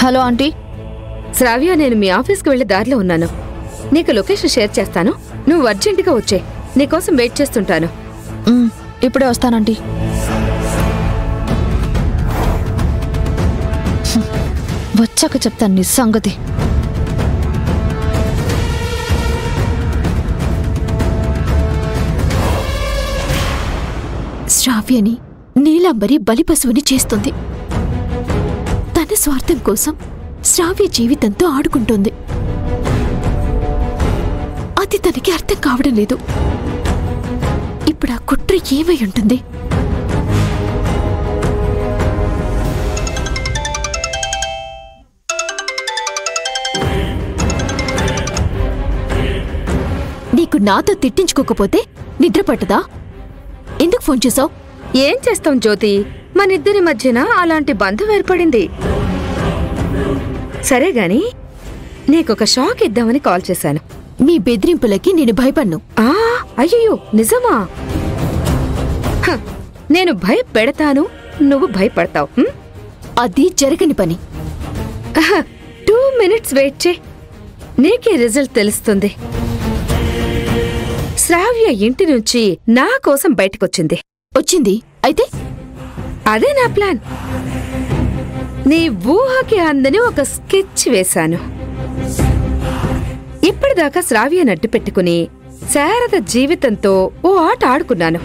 Hello aunty. శ్రావ్య, నేను మీ ఆఫీస్కి వెళ్లే దారిలో ఉన్నాను. నీకు లొకేషన్ షేర్ చేస్తాను. నువ్వు అర్జెంటుగా వచ్చే. నీకోసం వెయిట్ చేస్తుంటాను. ఇప్పుడే వస్తానంటీ. వచ్చాక చెప్తాను నీ సంగతి. శ్రావ్యని నీలాంబరి బలిపశువుని చేస్తుంది. తన స్వార్థం కోసం శ్రావ్య జీవితంతో ఆడుకుంటోంది. అది తనకి అర్థం కావడం లేదు. ఇప్పుడు ఆ కుట్ర ఏమై ఉంటుంది? నీకు నాతో తిట్టించుకోకపోతే నిద్ర పట్టదా? ఎందుకు ఫోన్ చేశావు? ఏం చేస్తాం జ్యోతి, మనిద్దరి మధ్యన అలాంటి బంధం ఏర్పడింది. సరే గాని నీకొక షాక్ ఇద్దామని కాల్ చేశాను. మీ బెదిరింపులకి నేను భయపడ్ను. అయ్యో, నిజమా? నేను భయపెడతాను, నువ్వు భయపడతావు. అది జరగని పని. 2 minutes వెయిట్ చే, నీకే రిజల్ట్ తెలుస్తుంది. శ్రావ్య ఇంటి నుంచి నా కోసం బయటకొచ్చింది. వచ్చింది అయితే? అదే నా ప్లాన్. నీ ఊహకి అందని ఒక స్కెచ్ వేశాను. ఇప్పటిదాకా శ్రావ్యను అడ్డు పెట్టుకుని శారద జీవితంతో ఓ ఆట ఆడుకున్నాను.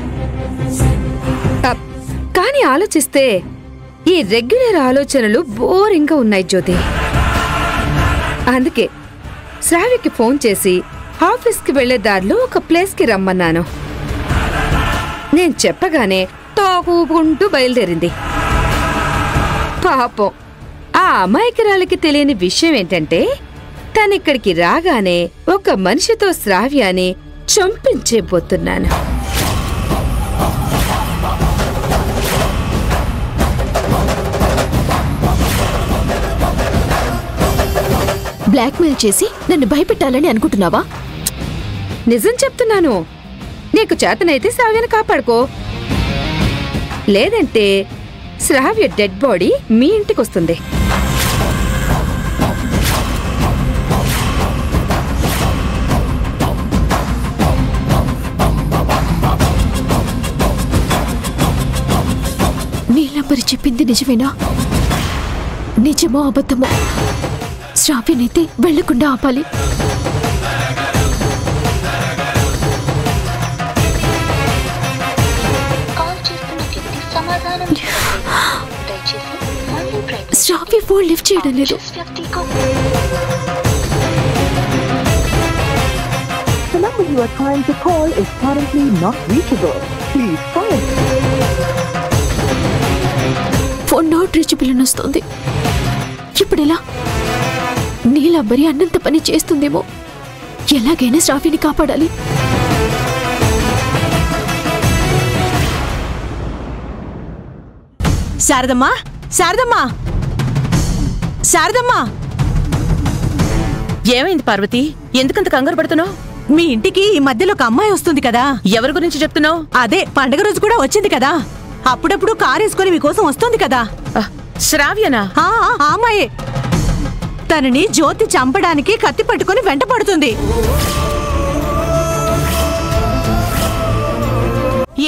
కానీ ఆలోచిస్తే ఈ రెగ్యులర్ ఆలోచనలు బోరింగ్గా ఉన్నాయి జ్యోతి. అందుకే శ్రావ్యకి ఫోన్ చేసి ఆఫీస్కి వెళ్లే దారిలో ఒక ప్లేస్కి రమ్మన్నాను. నేను చెప్పగానే తాగుకుంటూ బయలుదేరింది. పాపం ఆ అమాయకురాలికి తెలియని విషయం ఏంటంటే, తనిక్కడికి రాగానే ఒక మనిషితో శ్రావ్యాని చంపించేబోతున్నాను. బ్లాక్మెయిల్ చేసి నన్ను భయపెట్టాలని అనుకుంటున్నావా? నిజం చెప్తున్నాను. నీకు చేతనైతే శ్రావ్యను కాపాడుకో, లేదంటే శ్రావ్య డెడ్ బాడీ మీ ఇంటికొస్తుంది. నీలాంబరి చెప్పింది నిజమేనా? నిజమో అబద్ధమో శ్రావ్యనైతే వెళ్లకుండా ఆపాలి. శ్రావ్య ఫోన్ లిఫ్ట్ చేయడం లేదు. The number you are trying to call is currently not reachable. Please try it. Phone not reachable అని వస్తుంది. ఇప్పుడెలా? నీలాంబరి అన్నంత పని చేస్తుందేమో. ఎలాగైనా శ్రావ్యని కాపాడాలి. శారదమ్మా, శారదమ్మా, శారదమ్మా! ఏమైంది పార్వతి? ఎందుకంత కంగారు పడుతున్నావు? మీ ఇంటికి ఈ మధ్యలో ఒక అమ్మాయి వస్తుంది కదా. ఎవరి గురించి చెప్తున్నావు? అదే పండగ రోజు కూడా వచ్చింది కదా. అప్పుడప్పుడు కారేసుకుని మీకోసం వస్తుంది కదా. శ్రావ్యనా? ఆ అమ్మాయే. తనని జ్యోతి చంపడానికి కత్తి పట్టుకుని వెంట పడుతుంది.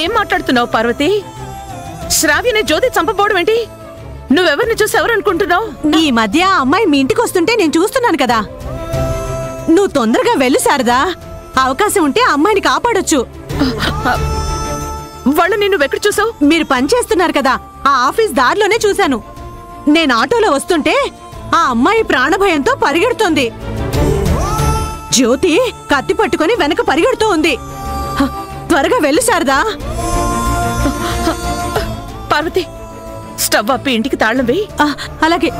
ఏం మాట్లాడుతున్నావు పార్వతి? శ్రావ్యని జ్యోతి చంపబోవడం ఏంటి? నువ్వెవరిని చూసి ఎవరనుకుంటున్నావు? ఈ మధ్య ఆ అమ్మాయి మీ ఇంటికి వస్తుంటే నేను చూస్తున్నాను కదా. నువ్వు తొందరగా వెళ్ళు శారదా. అవకాశం ఉంటే ఆ అమ్మాయిని కాపాడొచ్చు. వాళ్ళు నిన్ను ఎక్కడ చూసావు? మీరు పని చేస్తున్నారు కదా, ఆ ఆఫీస్ దారిలోనే చూశాను. నేను ఆటోలో వస్తుంటే ఆ అమ్మాయి ప్రాణభయంతో పరిగెడుతోంది. జ్యోతి కత్తి పట్టుకుని వెనక పరిగెడుతూ ఉంది. త్వరగా వెళ్ళు శారదా. పార్వతి, స్టవ్ ఆపి ఇంటికి తాళం వేయి. అలాగే.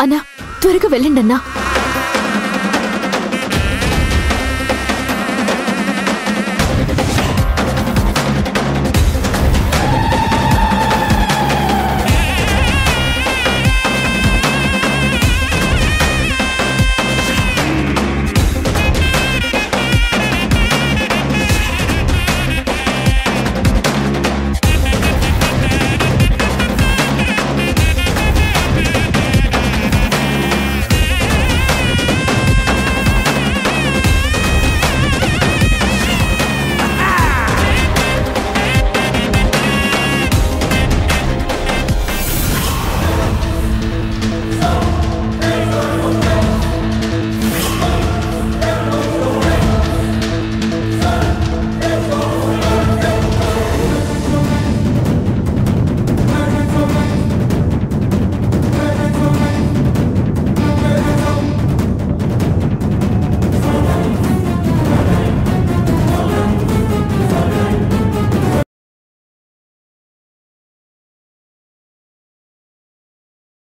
అన్నా, త్వరగా వెళ్ళండి అన్నా.